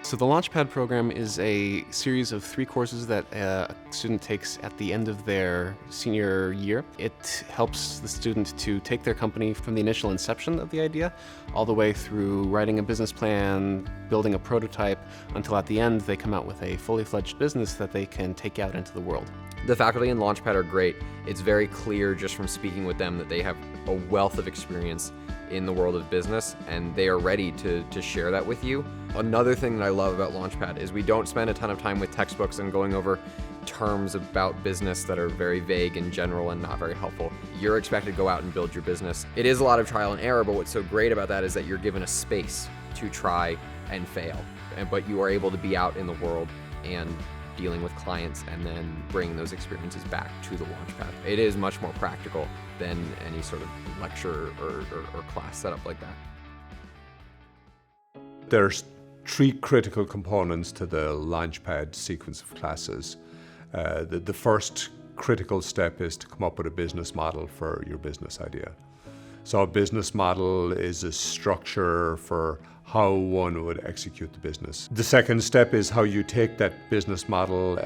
So the LaunchPad program is a series of 3 courses that a student takes at the end of their senior year. It helps the student to take their company from the initial inception of the idea all the way through writing a business plan, building a prototype, until at the end they come out with a fully fledged business that they can take out into the world. The faculty in LaunchPad are great. It's very clear just from speaking with them that they have a wealth of experience in the world of business, and they are ready to share that with you. Another thing that I love about LaunchPad is we don't spend a ton of time with textbooks and going over terms about business that are very vague and general and not very helpful. You're expected to go out and build your business. It is a lot of trial and error, but what's so great about that is that you're given a space to try and fail, but you are able to be out in the world and dealing with clients and then bringing those experiences back to the LaunchPad. It is much more practical than any sort of lecture or class setup like that. There's 3 critical components to the LaunchPad sequence of classes. The first critical step is to come up with a business model for your business idea. So a business model is a structure for how one would execute the business. The second step is how you take that business model